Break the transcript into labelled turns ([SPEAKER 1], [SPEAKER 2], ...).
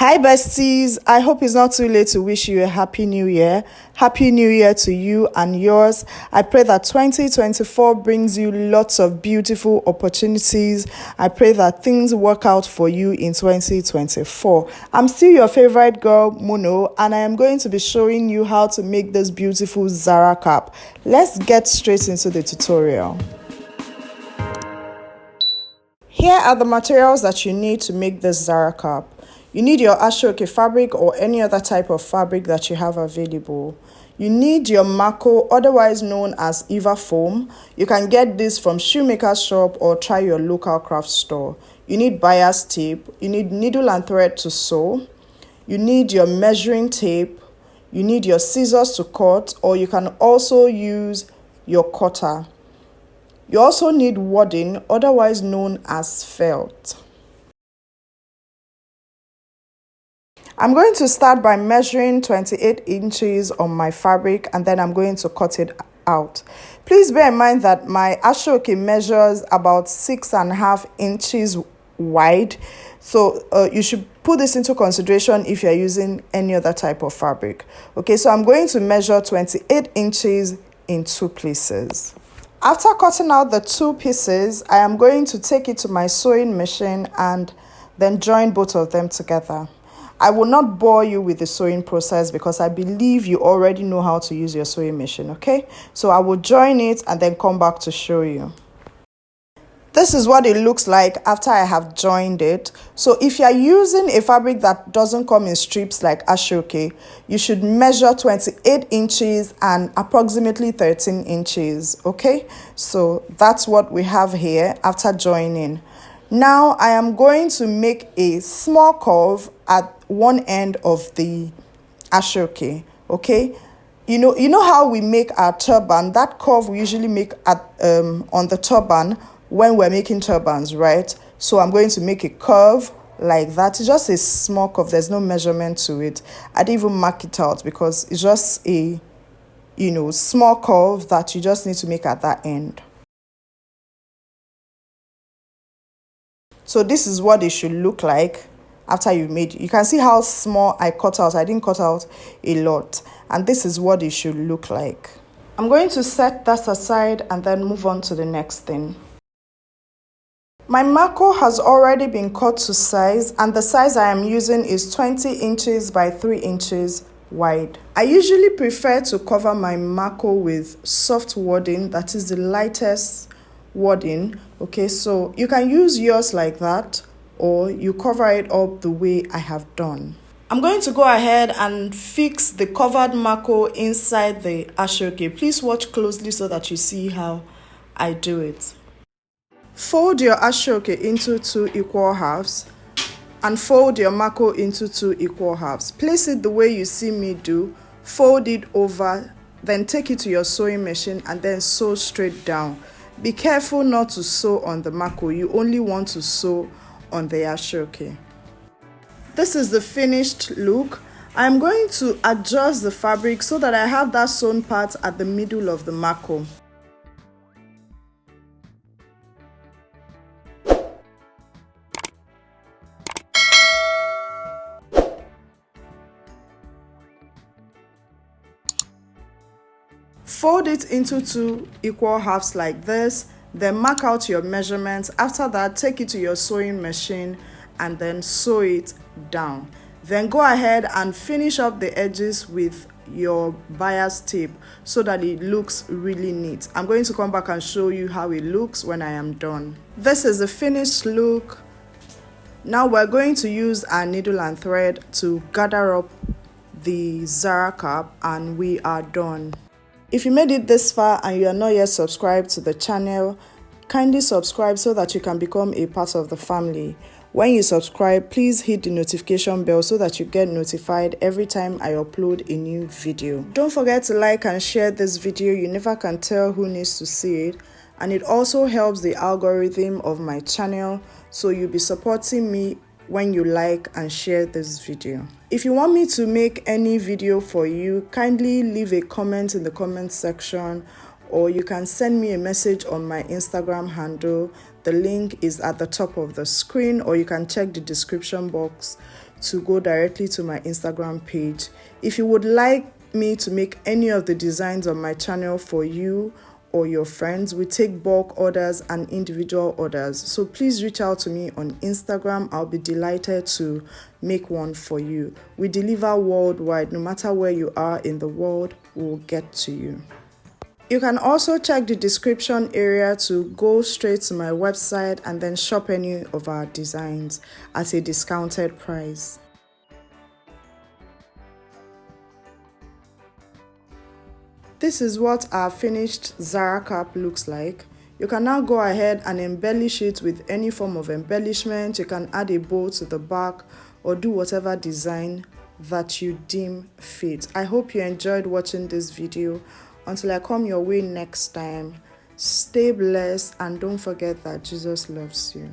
[SPEAKER 1] Hi besties, I hope it's not too late to wish you a happy new year. Happy new year to you and yours. I pray that 2024 brings you lots of beautiful opportunities. I pray that things work out for you in 2024. I'm still your favorite girl, Munnoh, and I am going to be showing you how to make this beautiful Zara cap. Let's get straight into the tutorial. Here are the materials that you need to make this Zara cap. You need your ashoke fabric or any other type of fabric that you have available. You need your mako, otherwise known as Eva foam. You can get this from shoemaker's shop or try your local craft store. You need buyer's tape. You need needle and thread to sew. You need your measuring tape. You need your scissors to cut, or you can also use your cutter. You also need wadding, otherwise known as felt. I'm going to start by measuring 28 inches on my fabric, and then I'm going to cut it out. Please bear in mind that my ashoke measures about 6.5 inches wide. So you should put this into consideration if you're using any other type of fabric. Okay, so I'm going to measure 28 inches in two places. After cutting out the two pieces, I am going to take it to my sewing machine and then join both of them together. I will not bore you with the sewing process because I believe you already know how to use your sewing machine, okay? So I will join it and then come back to show you. This is what it looks like after I have joined it. So if you're using a fabric that doesn't come in strips like ashoke, you should measure 28 inches and approximately 13 inches, okay? So that's what we have here after joining. Now I am going to make a small curve at one end of the ashoke, okay? You know how we make our turban? That curve we usually make at on the turban when we're making turbans, right? So I'm going to make a curve like that. It's just a small curve. There's no measurement to it. I didn't even mark it out because it's just a, small curve that you just need to make at that end. So this is what it should look like after you've made it. You can see how small I cut out. I didn't cut out a lot. And this is what it should look like. I'm going to set that aside and then move on to the next thing. My mako has already been cut to size, and the size I am using is 20 inches by 3 inches wide. I usually prefer to cover my mako with soft wadding, that is the lightest wadding. Okay, so you can use yours like that, or you cover it up the way I have done. I'm going to go ahead and fix the covered mako inside the ashoke. Please watch closely so that you see how I do it. Fold your ashoke into 2 equal halves and fold your mako into 2 equal halves. Place it the way you see me do. Fold it over, then take it to your sewing machine and then sew straight down. Be careful not to sew on the mako. You only want to sew on the ashoke. This is the finished look. I'm going to adjust the fabric so that I have that sewn part at the middle of the mako. Fold it into 2 equal halves like this, then mark out your measurements. After that, take it to your sewing machine and then sew it down. Then go ahead and finish up the edges with your buyer's tape so that it looks really neat. I'm going to come back and show you how it looks when I am done. This is the finished look. Now we're going to use our needle and thread to gather up the Zara cap, and we are done. If you made it this far and you are not yet subscribed to the channel, kindly subscribe so that you can become a part of the family. When you subscribe, please hit the notification bell so that you get notified every time I upload a new video. Don't forget to like and share this video. You never can tell who needs to see it. And it also helps the algorithm of my channel, so you'll be supporting me when you like and share this video. If you want me to make any video for you, kindly leave a comment in the comment section, or you can send me a message on my Instagram handle. The link is at the top of the screen, or you can check the description box to go directly to my Instagram page. If you would like me to make any of the designs on my channel for you or your friends, we take bulk orders and individual orders. So please reach out to me on Instagram. I'll be delighted to make one for you. We deliver worldwide. No matter where you are in the world, we'll get to you. You can also check the description area to go straight to my website and then shop any of our designs at a discounted price. This is what our finished Zara cap looks like. You can now go ahead and embellish it with any form of embellishment. You can add a bow to the back or do whatever design that you deem fit. I hope you enjoyed watching this video. Until I come your way next time, stay blessed and don't forget that Jesus loves you.